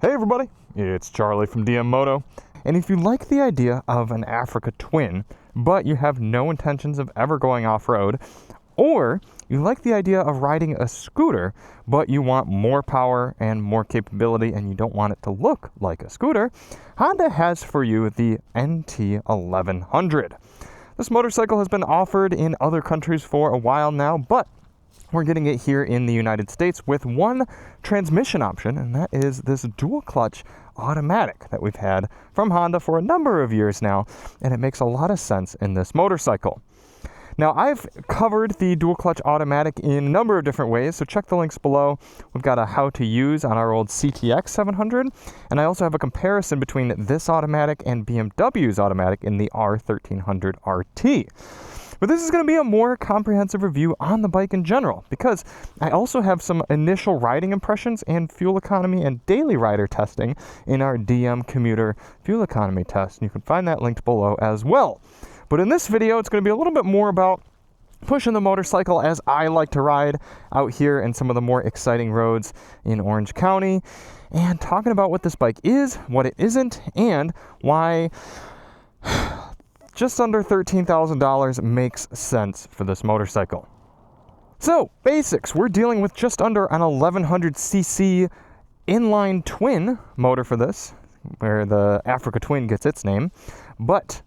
Hey everybody, it's Charlie from Moto, and if you like the idea of an Africa Twin, but you have no intentions of ever going off-road, or you like the idea of riding a scooter, but you want more power and more capability and you don't want it to look like a scooter, Honda has for you the NT1100. This motorcycle has been offered in other countries for a while now, but we're getting it here in the United States with one transmission option, and that is this dual clutch automatic that we've had from Honda for a number of years now, and it makes a lot of sense in this motorcycle. Now, I've covered the dual clutch automatic in a number of different ways, so check the links below. We've got a how to use on our old CTX 700, and I also have a comparison between this automatic and BMW's automatic in the R1300 RT. But this is going to be a more comprehensive review on the bike in general, because I also have some initial riding impressions and fuel economy and daily rider testing in our DM commuter fuel economy test. And you can find that linked below as well. But in this video, it's going to be a little bit more about pushing the motorcycle as I like to ride out here in some of the more exciting roads in Orange County, and talking about what this bike is, what it isn't, and why just under $13,000 makes sense for this motorcycle. So, basics. We're dealing with just under an 1100cc inline twin motor for this, where the Africa Twin gets its name, but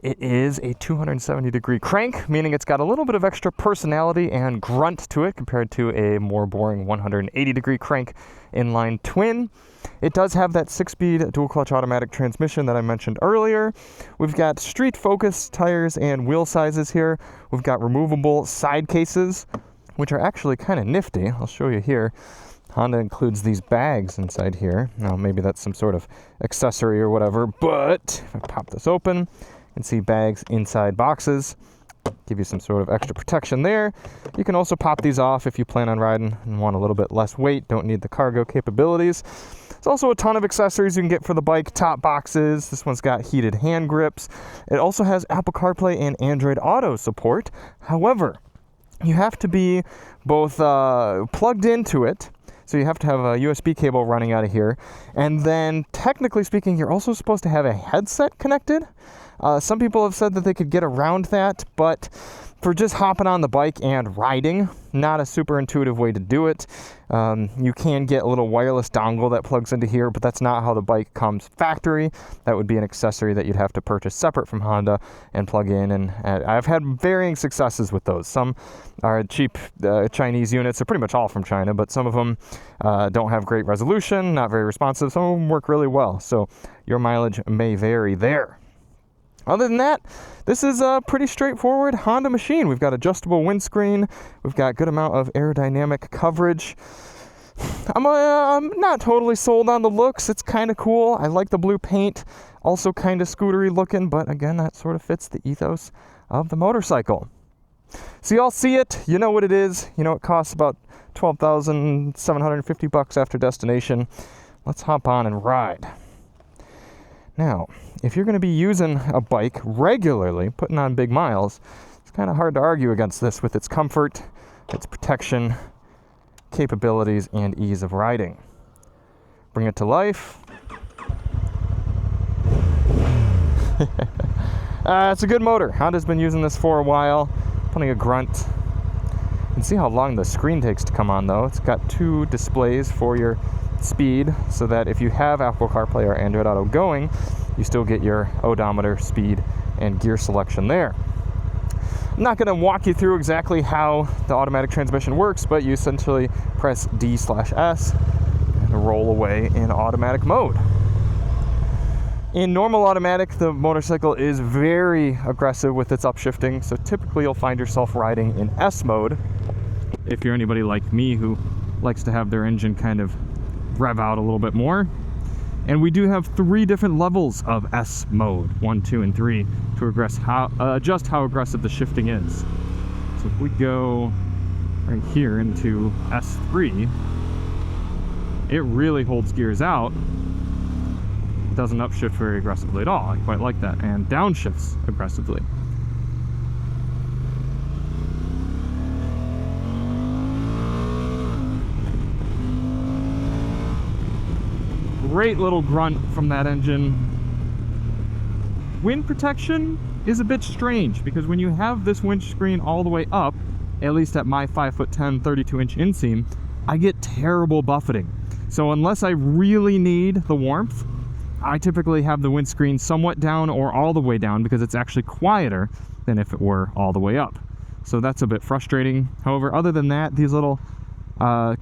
it is a 270-degree crank, meaning it's got a little bit of extra personality and grunt to it compared to a more boring 180-degree crank inline twin. It does have that 6-speed dual-clutch automatic transmission that I mentioned earlier. We've got street-focused tires and wheel sizes here. We've got removable side cases, which are actually kind of nifty. I'll show you here. Honda includes these bags inside here. Now, maybe that's some sort of accessory or whatever, but if I pop this open, you can see bags inside boxes. Give you some sort of extra protection there. You can also pop these off if you plan on riding and want a little bit less weight, don't need the cargo capabilities. There's also a ton of accessories you can get for the bike. Top boxes. This one's got heated hand grips. It also has Apple CarPlay and Android Auto support. However, you have to be both plugged into it, so you have to have a USB cable running out of here, and then technically speaking, you're also supposed to have a headset connected. Some people have said that they could get around that, but for just hopping on the bike and riding, not a super intuitive way to do it. You can get a little wireless dongle that plugs into here, but that's not how the bike comes factory. That would be an accessory that you'd have to purchase separate from Honda and plug in, and I've had varying successes with those. Some are cheap Chinese units, they're pretty much all from China, but some of them don't have great resolution, not very responsive. Some of them work really well, so your mileage may vary there. Other than that, this is a pretty straightforward Honda machine. We've got adjustable windscreen. We've got good amount of aerodynamic coverage. I'm not totally sold on the looks. It's kind of cool. I like the blue paint. Also kind of scootery looking, but again, that sort of fits the ethos of the motorcycle. So y'all see it. You know what it is. You know it costs about $12,750 after destination. Let's hop on and ride. Now, if you're going to be using a bike regularly, putting on big miles, it's kind of hard to argue against this with its comfort, its protection, capabilities, and ease of riding. Bring it to life. It's a good motor. Honda's been using this for a while. Plenty of grunt. You can see how long the screen takes to come on, though. It's got two displays for your speed, so that if you have Apple CarPlay or Android Auto going, you still get your odometer, speed, and gear selection there. I'm not going to walk you through exactly how the automatic transmission works, but you essentially press D/S and roll away in automatic mode. In normal automatic, the motorcycle is very aggressive with its upshifting, so typically you'll find yourself riding in S mode. If you're anybody like me who likes to have their engine kind of rev out a little bit more. And we do have 3 different levels of S mode, 1, 2, and 3, to adjust how aggressive the shifting is. So if we go right here into S3, it really holds gears out. It doesn't upshift very aggressively at all. I quite like that. And downshifts aggressively. Great little grunt from that engine. Wind protection is a bit strange because when you have this windscreen all the way up, at least at my 5'10", 32-inch inseam, I get terrible buffeting. So unless I really need the warmth, I typically have the windscreen somewhat down or all the way down because it's actually quieter than if it were all the way up. So that's a bit frustrating. However, other than that, these little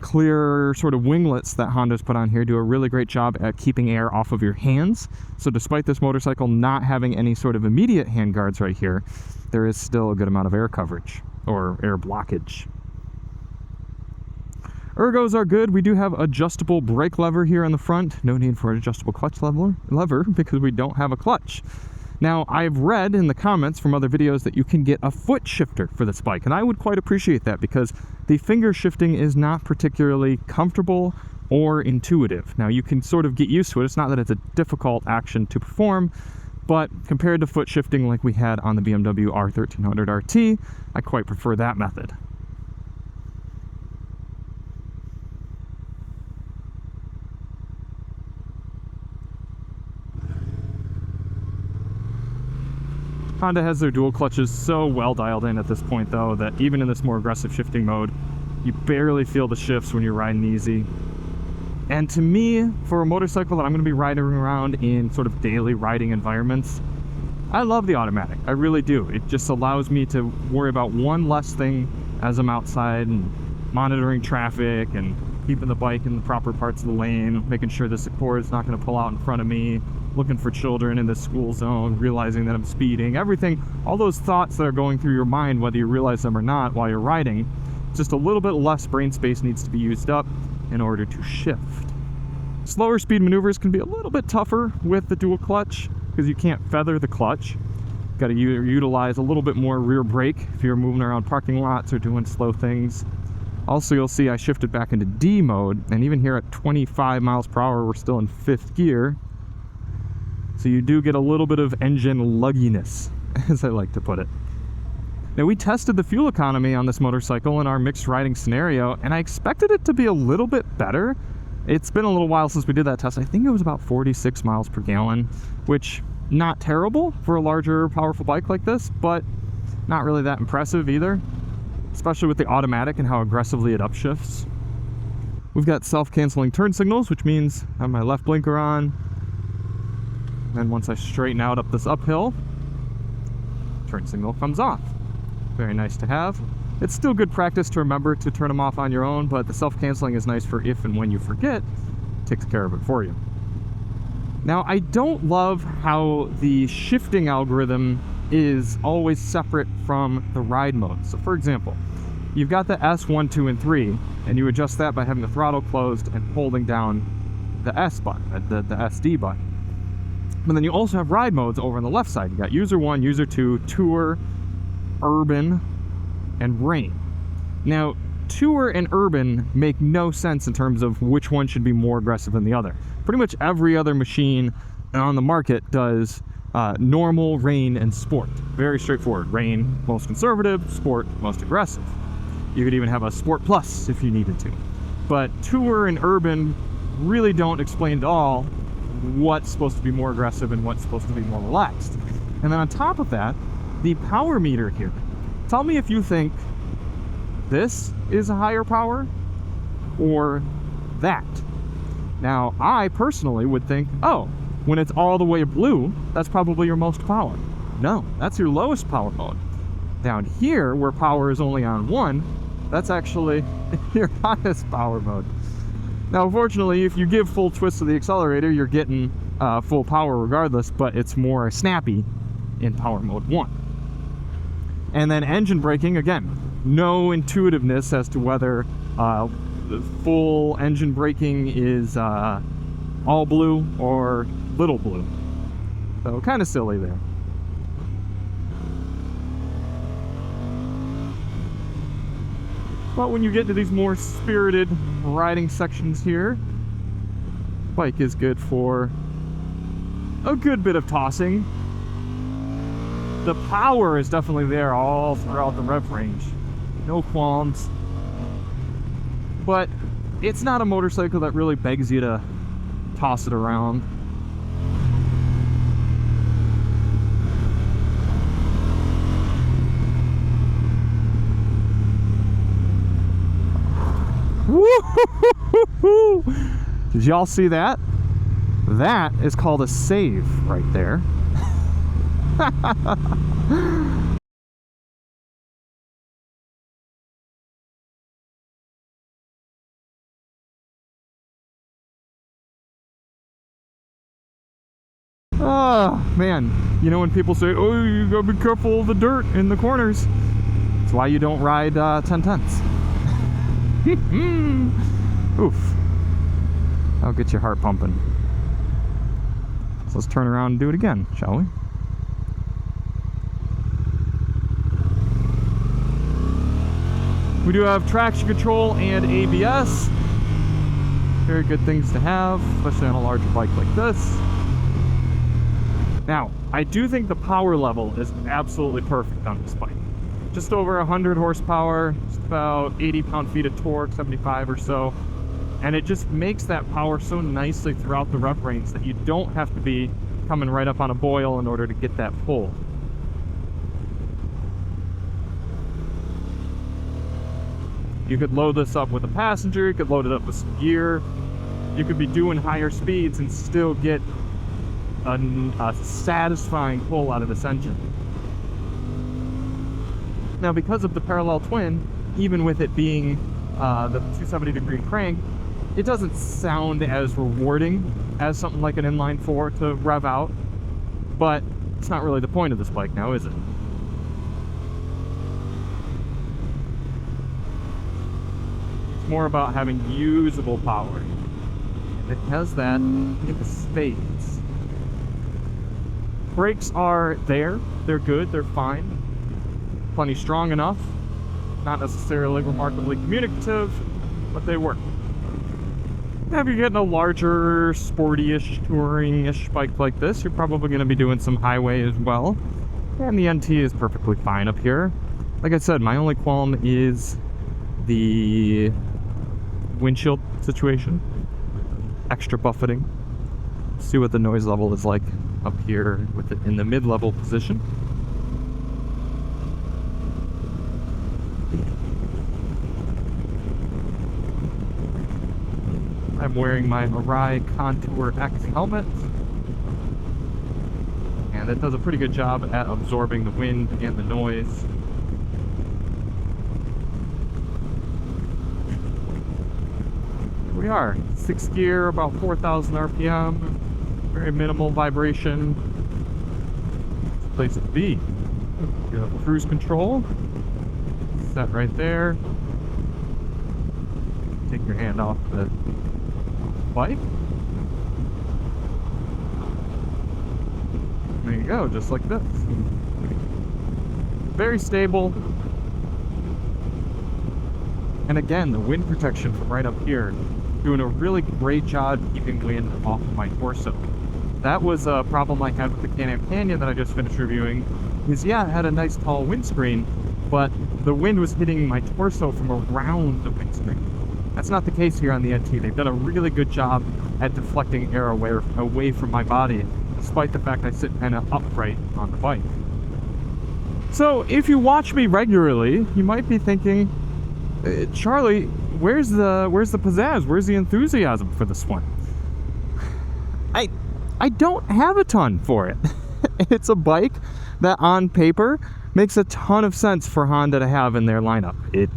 clear sort of winglets that Honda's put on here do a really great job at keeping air off of your hands. So despite this motorcycle not having any sort of immediate hand guards right here, there is still a good amount of air coverage or air blockage. Ergos are good. We do have adjustable brake lever here on the front. No need for an adjustable clutch lever because we don't have a clutch. Now, I've read in the comments from other videos that you can get a foot shifter for this bike, and I would quite appreciate that because the finger shifting is not particularly comfortable or intuitive. Now, you can sort of get used to it. It's not that it's a difficult action to perform, but compared to foot shifting like we had on the BMW R1300 RT, I quite prefer that method. Honda has their dual clutches so well dialed in at this point though that even in this more aggressive shifting mode, you barely feel the shifts when you're riding easy. And to me, for a motorcycle that I'm going to be riding around in sort of daily riding environments, I love the automatic. I really do. It just allows me to worry about one less thing as I'm outside and monitoring traffic and keeping the bike in the proper parts of the lane, making sure the Accord is not going to pull out in front of me, looking for children in the school zone, realizing that I'm speeding, everything, all those thoughts that are going through your mind, whether you realize them or not while you're riding, just a little bit less brain space needs to be used up in order to shift. Slower speed maneuvers can be a little bit tougher with the dual clutch because you can't feather the clutch. Got to utilize a little bit more rear brake if you're moving around parking lots or doing slow things. Also, you'll see I shifted back into D mode, and even here at 25 miles per hour, we're still in 5th gear. So you do get a little bit of engine lugginess, as I like to put it. Now, we tested the fuel economy on this motorcycle in our mixed riding scenario, and I expected it to be a little bit better. It's been a little while since we did that test. I think it was about 46 miles per gallon, which not terrible for a larger, powerful bike like this, but not really that impressive either, especially with the automatic and how aggressively it upshifts. We've got self-canceling turn signals, which means I have my left blinker on. And once I straighten out up this uphill, turn signal comes off. Very nice to have. It's still good practice to remember to turn them off on your own, but the self-canceling is nice for if and when you forget, it takes care of it for you. Now, I don't love how the shifting algorithm is always separate from the ride mode. So for example, you've got the S, 1, 2, and 3, and you adjust that by having the throttle closed and holding down the S button, the SD button. But then you also have ride modes over on the left side. You got user 1, user 2, tour, urban, and rain. Now, tour and urban make no sense in terms of which one should be more aggressive than the other. Pretty much every other machine on the market does normal, rain, and sport. Very straightforward. Rain, most conservative. Sport, most aggressive. You could even have a Sport Plus if you needed to. But tour and urban really don't explain at all what's supposed to be more aggressive and what's supposed to be more relaxed. And then on top of that, the power meter here. Tell me if you think this is a higher power or that. Now, I personally would think, oh, when it's all the way blue, that's probably your most power. No, that's your lowest power mode. Down here, where power is only on 1, that's actually your highest power mode. Now, unfortunately, if you give full twist to the accelerator, you're getting full power regardless, but it's more snappy in power mode 1. And then engine braking, again, no intuitiveness as to whether the full engine braking is all blue or little blue. So kind of silly there. But when you get to these more spirited riding sections here, bike is good for a good bit of tossing. The power is definitely there all throughout the rev range. No qualms. But it's not a motorcycle that really begs you to toss it around. Woo-hoo-hoo-hoo-hoo! Did y'all see that? That is called a save right there. Oh, man. You know when people say, oh, you gotta be careful of the dirt in the corners. That's why you don't ride 1010s. Oof. That'll get your heart pumping. So let's turn around and do it again, shall we? We do have traction control and ABS. Very good things to have, especially on a larger bike like this. Now, I do think the power level is absolutely perfect on this bike. Just over 100 horsepower, just about 80 pound-feet of torque, 75 or so. And it just makes that power so nicely throughout the rough range that you don't have to be coming right up on a boil in order to get that pull. You could load this up with a passenger, you could load it up with some gear. You could be doing higher speeds and still get a satisfying pull out of this engine. Now, because of the parallel twin, even with it being the 270-degree crank, it doesn't sound as rewarding as something like an inline-4 to rev out, but it's not really the point of this bike now, is it? It's more about having usable power. And it has that in the spades. Brakes are there, they're good, they're fine. Plenty strong enough, not necessarily remarkably communicative, but they work. Now, if you're getting a larger, sporty-ish, touring-ish bike like this, you're probably going to be doing some highway as well. And the NT is perfectly fine up here. Like I said, my only qualm is the windshield situation. Extra buffeting. See what the noise level is like up here with it in the mid-level position. I'm wearing my Mirai Contour X helmet, and it does a pretty good job at absorbing the wind and the noise. Here we are, 6th gear, about 4,000 RPM, very minimal vibration. Place to be. You have cruise control, set right there. Take your hand off the bike. There you go, just like this. Very stable. And again, the wind protection from right up here, doing a really great job keeping wind off of my torso. That was a problem I had with the Can-Am Canyon that I just finished reviewing. Is yeah, it had a nice tall windscreen, but the wind was hitting my torso from around the windscreen. That's not the case here on the NT. They've done a really good job at deflecting air away from my body, despite the fact I sit kind of upright on the bike. So if you watch me regularly, you might be thinking, Charlie, where's the pizzazz? Where's the enthusiasm for this one? I don't have a ton for it. It's a bike that on paper makes a ton of sense for Honda to have in their lineup. It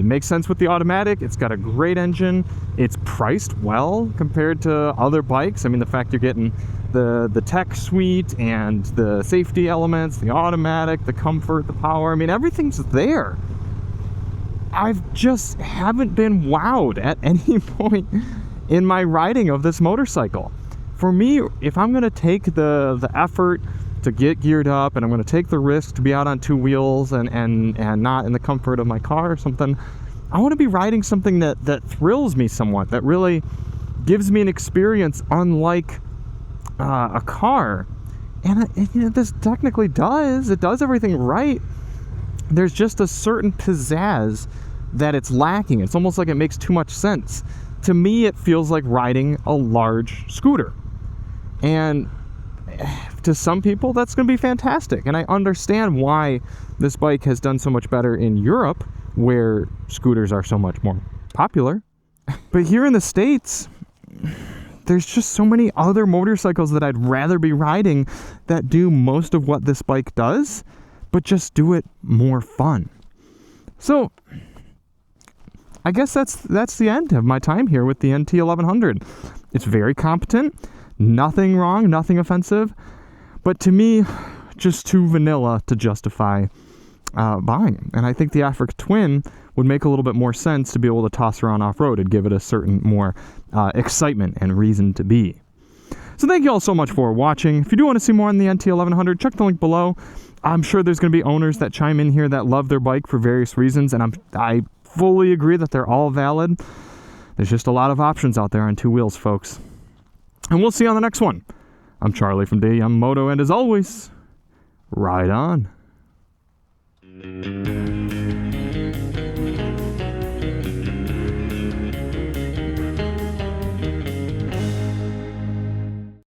makes sense with the automatic. It's got a great engine. It's priced well compared to other bikes. I mean, the fact you're getting the tech suite and the safety elements, the automatic, the comfort, the power. I mean, everything's there. I've just haven't been wowed at any point in my riding of this motorcycle. For me, if I'm going to take the effort to get geared up and I'm going to take the risk to be out on two wheels and not in the comfort of my car or something, I want to be riding something that thrills me somewhat, that really gives me an experience unlike a car. And this technically does. It does everything right. There's just a certain pizzazz that it's lacking. It's almost like it makes too much sense. to me, it feels like riding a large scooter. And to some people, that's going to be fantastic. And I understand why this bike has done so much better in Europe, where scooters are so much more popular. But here in the States, there's just so many other motorcycles that I'd rather be riding that do most of what this bike does, but just do it more fun. So I guess that's the end of my time here with the NT1100. It's very competent, nothing wrong, nothing offensive, but to me, just too vanilla to justify buying. And I think the Africa Twin would make a little bit more sense to be able to toss around off-road and give it a certain more excitement and reason to be. So thank you all so much for watching. If you do want to see more on the NT1100, check the link below. I'm sure there's going to be owners that chime in here that love their bike for various reasons, and I fully agree that they're all valid. There's just a lot of options out there on two wheels, folks. And we'll see you on the next one. I'm Charlie from DM Moto, and as always, ride on.